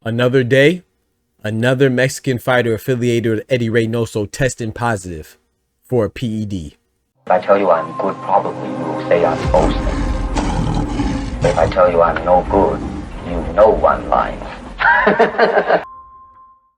Another day, another Mexican fighter affiliated with Eddy Reynoso testing positive for a PED. If I tell you I'm good, probably you will say I'm boasting. But if I tell you I'm no good, you know I'm lying.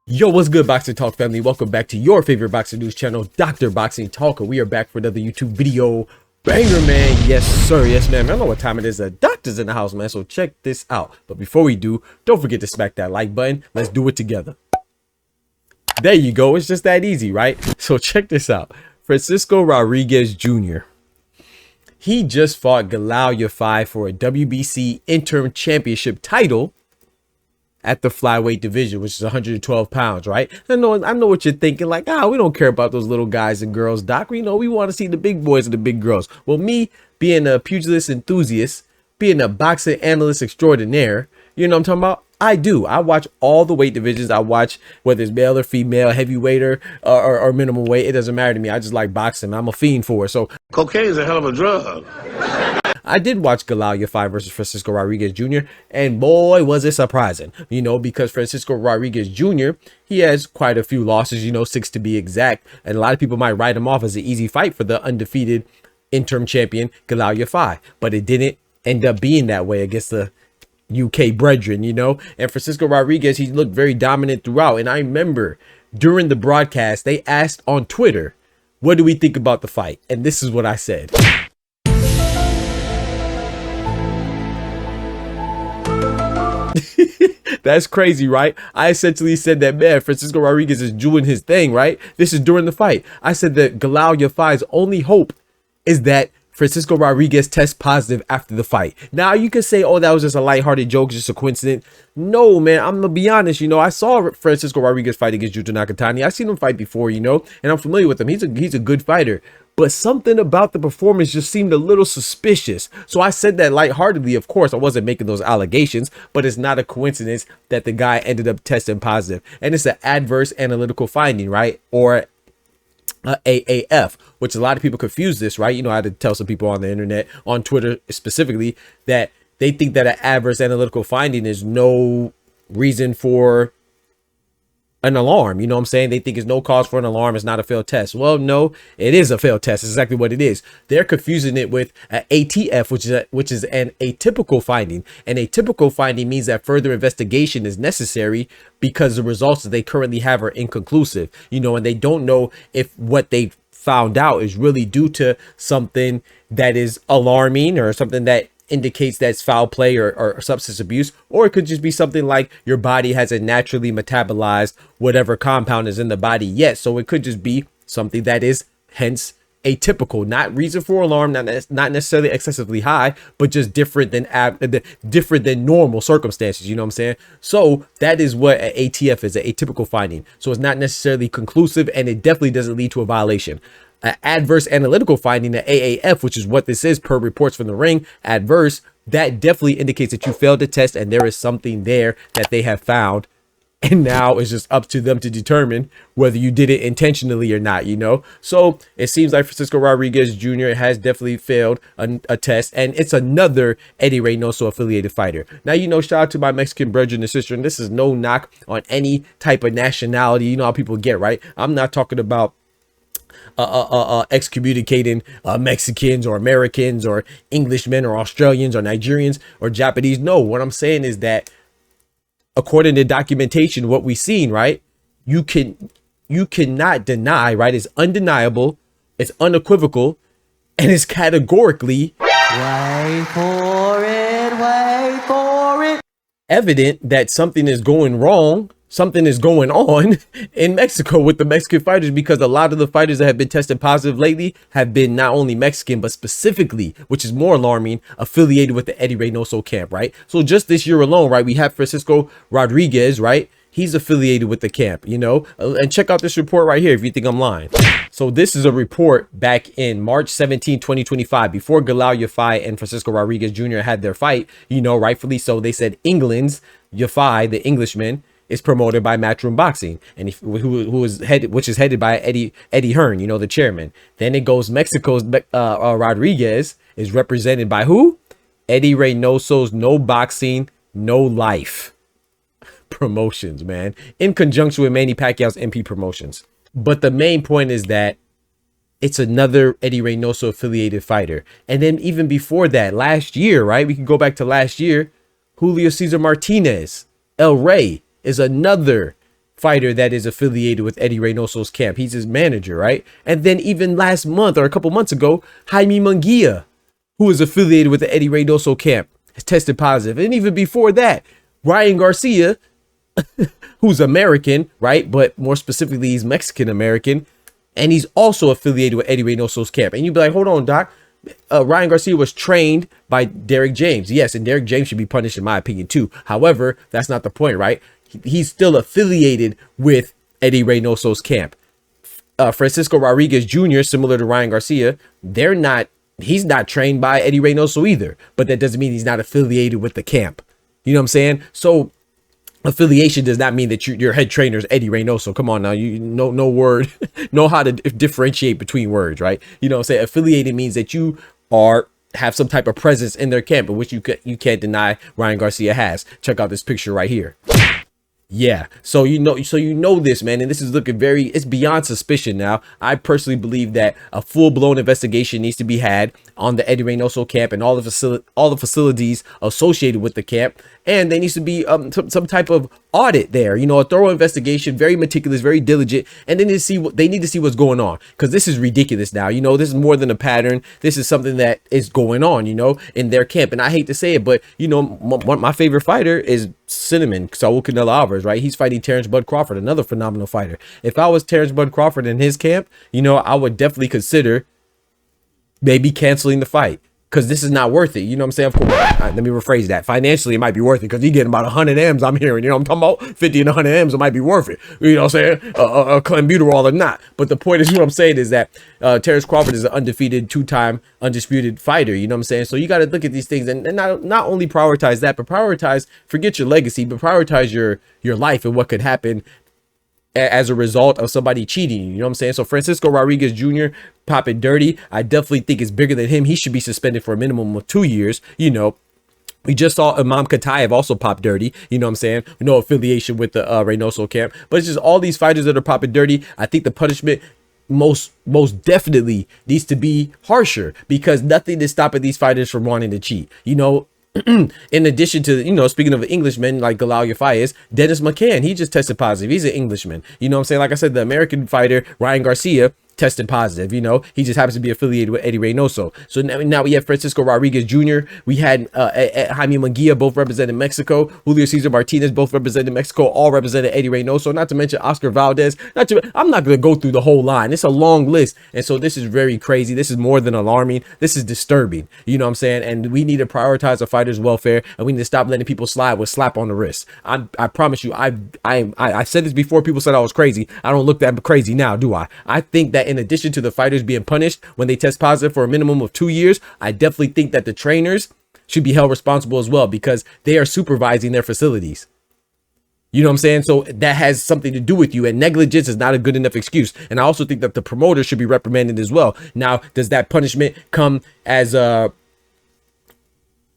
Yo, what's good, Boxer Talk family? Welcome back to your favorite boxing news channel, Dr. Boxing Talker. We are back for another YouTube video. Banger, man. Yes, sir. Yes, man. I don't know what time it is. The doctor's in the house, man. So check this out. But before we do, don't forget to smack that like button. Let's do it together. There you go. It's just that easy, right? So check this out. Francisco Rodriguez Jr. He just fought Galal Yafai for a WBC interim championship title at the flyweight division, which is 112 pounds, right? I know what you're thinking, like, we don't care about those little guys and girls, Doc. We want to see the big boys and the big girls. Well, me being a pugilist enthusiast, being a boxing analyst extraordinaire, you know what I'm talking about? I watch all the weight divisions. I watch whether it's male or female, heavyweight or minimum weight. It doesn't matter to me. I just like boxing. I'm a fiend for it. So cocaine is a hell of a drug. I did watch Galal Yafai versus Francisco Rodriguez Jr. and boy, was it surprising, you know, because Francisco Rodriguez Jr., he has quite a few losses, 6 to be exact. And a lot of people might write him off as an easy fight for the undefeated interim champion Galal Yafai, but it didn't end up being that way against the UK brethren, and Francisco Rodriguez, he looked very dominant throughout. And I remember during the broadcast, they asked on Twitter, what do we think about the fight? And this is what I said. That's crazy, right? I essentially said that, man, Francisco Rodriguez is doing his thing, right? This is during the fight. I said that Galal Yafai's only hope is that Francisco Rodriguez tests positive after the fight. Now, you could say, oh, that was just a lighthearted joke, just a coincidence. No, man, I'm going to be honest. I saw Francisco Rodriguez fight against Yuta Nakatani. I've seen him fight before, and I'm familiar with him. He's a good fighter. But something about the performance just seemed a little suspicious. So I said that lightheartedly. Of course, I wasn't making those allegations, but it's not a coincidence that the guy ended up testing positive. And it's an adverse analytical finding, right? Or AAF, which a lot of people confuse this, right? I had to tell some people on the internet, on Twitter specifically, that they think that an adverse analytical finding is no reason for an alarm. You know what I'm saying? They think it's no cause for an alarm. It's not a failed test. Well, no, it is a failed test. It's exactly what it is. They're confusing it with an ATF, which is an atypical finding. An atypical finding means that further investigation is necessary because the results that they currently have are inconclusive, and they don't know if what they found out is really due to something that is alarming or something that indicates that's foul play or substance abuse, or it could just be something like your body hasn't naturally metabolized whatever compound is in the body yet. So it could just be something that is hence atypical, not reason for alarm, not necessarily excessively high, but just different than normal circumstances. You know what I'm saying? So that is what an ATF is, an atypical finding. So it's not necessarily conclusive, and it definitely doesn't lead to a violation. An adverse analytical finding, the AAF, which is what this is per reports from the ring, adverse, that definitely indicates that you failed the test and there is something there that they have found. And now it's just up to them to determine whether you did it intentionally or not, So it seems like Francisco Rodriguez Jr. has definitely failed a test, and it's another Eddy Reynoso affiliated fighter. Now, shout out to my Mexican brethren and sister, and this is no knock on any type of nationality. You know how people get, right? I'm not talking about excommunicating Mexicans or Americans or Englishmen or Australians or Nigerians or Japanese. No, what I'm saying is that according to documentation, what we've seen, right, you cannot deny, right, it's undeniable, it's unequivocal, and it's categorically wait for it evident that something is going wrong. Something is going on in Mexico with the Mexican fighters, because a lot of the fighters that have been tested positive lately have been not only Mexican, but specifically, which is more alarming, affiliated with the Eddy Reynoso camp, right? So just this year alone, right, we have Francisco Rodriguez, right? He's affiliated with the camp, and check out this report right here if you think I'm lying. So this is a report back in March 17, 2025, before Galal Yafai and Francisco Rodriguez Jr. had their fight, rightfully so. They said England's Yafai, the Englishman, is promoted by Matchroom Boxing, and which is headed by Eddie Hearn, the chairman. Then it goes Mexico's Rodriguez is represented by who? Eddy Reynoso's No Boxing, No Life. Promotions, man, in conjunction with Manny Pacquiao's MP Promotions. But the main point is that it's another Eddy Reynoso affiliated fighter. And then even before that, last year, right? We can go back to last year. Julio Cesar Martinez, El Rey, is another fighter that is affiliated with Eddy Reynoso's camp. He's his manager, right? And then even last month or a couple months ago, Jaime Munguia, who is affiliated with the Eddy Reynoso camp, has tested positive. And even before that, Ryan Garcia, who's American, right? But more specifically, he's Mexican-American. And he's also affiliated with Eddy Reynoso's camp. And you'd be like, hold on, Doc. Ryan Garcia was trained by Derek James. Yes, and Derek James should be punished, in my opinion, too. However, that's not the point, right? He's still affiliated with Eddy Reynoso's camp. Francisco Rodriguez Jr., similar to Ryan Garcia, he's not trained by Eddy Reynoso either. But that doesn't mean he's not affiliated with the camp. You know what I'm saying? So affiliation does not mean that your head trainer is Eddy Reynoso. Come on now, you know word, know how to differentiate between words, right? You know what I'm saying? Affiliated means that you have some type of presence in their camp, which you can't deny Ryan Garcia has. Check out this picture right here. Yeah, so you know this, man, and this is looking it's beyond suspicion now. I personally believe that a full-blown investigation needs to be had on the Eddy Reynoso camp and all the facilities associated with the camp, and there needs to be some type of audit there, you know, a thorough investigation, very meticulous, very diligent, and then they need to see what's going on, because this is ridiculous now. You know, this is more than a pattern. This is something that is going on, you know, in their camp. And I hate to say it, but you know, my favorite fighter is Cinnamon Saul Canelo Alvarez, right? He's fighting Terrence Bud Crawford, another phenomenal fighter. If I was Terrence Bud Crawford in his camp, you know, I would definitely consider maybe canceling the fight, because this is not worth it. You know what I'm saying? Of course, let me rephrase that. Financially, it might be worth it, because he's getting about 100 M's, I'm hearing. You know what I'm talking about? 50 and 100 M's, it might be worth it. You know what I'm saying? Clenbuterol or not. But the point is, what I'm saying is that Terrence Crawford is an undefeated, two-time undisputed fighter. You know what I'm saying? So you got to look at these things and not only prioritize that, but forget your legacy, but prioritize your life and what could happen as a result of somebody cheating. You know what I'm saying? So Francisco Rodriguez Jr. popping dirty, I definitely think it's bigger than him. He should be suspended for a minimum of 2 years. You know, we just saw Imam Katayev also pop dirty. You know what I'm saying? No affiliation with the Reynoso camp, but it's just all these fighters that are popping dirty. I think the punishment most definitely needs to be harsher, because nothing is stopping these fighters from wanting to cheat. You know, in addition to, you know, speaking of Englishmen like Galal Yafai is Dennis McCann. He just tested positive. He's an Englishman. You know what I'm saying? Like I said, the American fighter Ryan Garcia tested positive. You know, he just happens to be affiliated with Eddy Reynoso. So now we have Francisco Rodriguez Jr. We had Jaime Munguia, both represented Mexico. Julio Cesar Martinez, both represented Mexico, all represented Eddy Reynoso. Not to mention Oscar Valdez. I'm not going to go through the whole line. It's a long list. And so this is very crazy. This is more than alarming. This is disturbing. You know what I'm saying? And we need to prioritize our fighters' welfare, and we need to stop letting people slide with slap on the wrist. I promise you, I said this before. People said I was crazy. I don't look that crazy now, do I? I think that in addition to the fighters being punished when they test positive for a minimum of 2 years, I definitely think that the trainers should be held responsible as well, because they are supervising their facilities. You know what I'm saying? So that has something to do with you, and negligence is not a good enough excuse. And I also think that the promoter should be reprimanded as well. Now, does that punishment come as a,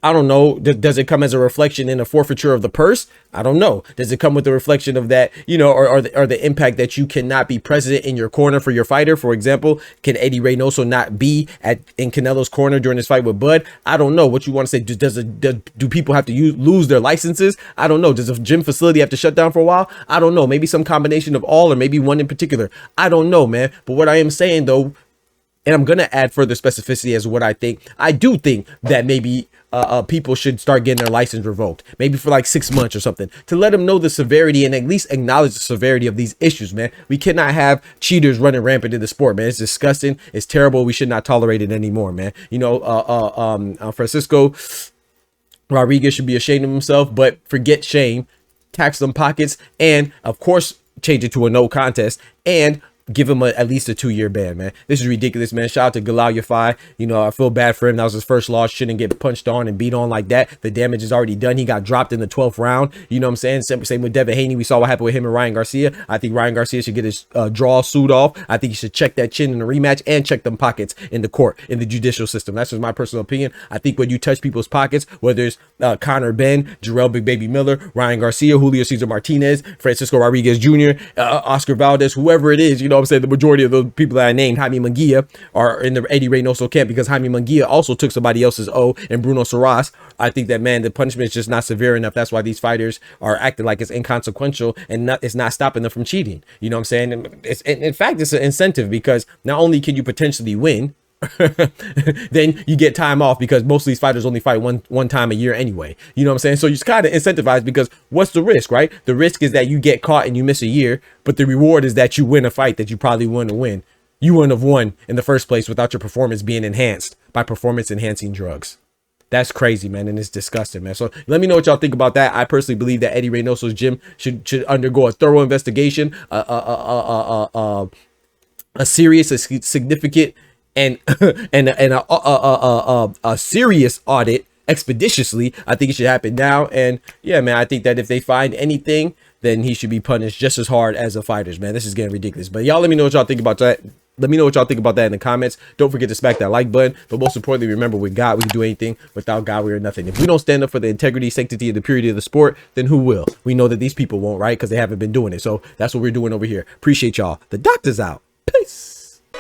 I don't know, does it come as a reflection in a forfeiture of the purse? I don't know. Does it come with the reflection of that, you know, or the impact that you cannot be present in your corner for your fighter? For example, can Eddy Reynoso not be in Canelo's corner during his fight with Bud? I don't know. What you want to say? Do people have to lose their licenses? I don't know. Does a gym facility have to shut down for a while? I don't know. Maybe some combination of all, or maybe one in particular. I don't know, man. But what I am saying, though, and I'm going to add further specificity as to what I think. I do think that maybe people should start getting their license revoked, maybe for like 6 months or something, to let them know the severity and at least acknowledge the severity of these issues, man. We cannot have cheaters running rampant in the sport, man. It's disgusting. It's terrible. We should not tolerate it anymore, man. You know, Francisco Rodriguez should be ashamed of himself, but forget shame, tax them pockets, and of course, change it to a no contest, and give him at least a 2-year ban, man. This is ridiculous, man. Shout out to Galal Yafai. You know, I feel bad for him. That was his first loss. Shouldn't get punched on and beat on like that. The damage is already done. He got dropped in the 12th round. You know what I'm saying? Same with Devin Haney. We saw what happened with him and Ryan Garcia. I think Ryan Garcia should get his draw suit off. I think he should check that chin in the rematch and check them pockets in the court, in the judicial system. That's just my personal opinion. I think when you touch people's pockets, whether it's Conor Ben, Jarrell Big Baby Miller, Ryan Garcia, Julio Cesar Martinez, Francisco Rodriguez Jr., Oscar Valdez, whoever it is, you know what I'm saying? The majority of those people that I named, Jaime Munguia, are in the Eddy Reynoso camp, because Jaime Munguia also took somebody else's O, and Bruno Soras. I think that, man, the punishment is just not severe enough. That's why these fighters are acting like it's inconsequential, and it's not stopping them from cheating. You know what I'm saying? And in fact, it's an incentive, because not only can you potentially win, then you get time off, because most of these fighters only fight one time a year anyway. You know what I'm saying? So you're kind of incentivized, because what's the risk, right? The risk is that you get caught and you miss a year, but the reward is that you win a fight that you probably wouldn't win. You wouldn't have won in the first place without your performance being enhanced by performance enhancing drugs. That's crazy, man, and it's disgusting, man. So let me know what y'all think about that. I personally believe that Eddy Reynoso's gym should undergo a thorough investigation, a serious, a significant, and a serious audit expeditiously. I think it should happen now. And yeah, man, I think that if they find anything, then he should be punished just as hard as the fighters, man. This is getting ridiculous. But y'all let me know what y'all think about that. Let me know what y'all think about that in the comments. Don't forget to smack that like button. But most importantly, remember, with God, we can do anything. Without God, we are nothing. If we don't stand up for the integrity, sanctity, and the purity of the sport, then who will? We know that these people won't, right? Because they haven't been doing it. So that's what we're doing over here. Appreciate y'all. The doctor's out. Peace.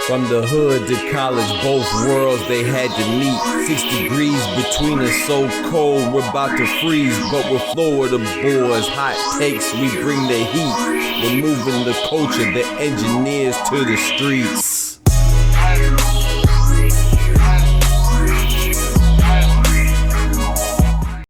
From the hood to college, both worlds they had to meet. 6 degrees between us, so cold we're about to freeze. But we're Florida boys, hot takes, we bring the heat. We're moving the culture, the engineers to the streets.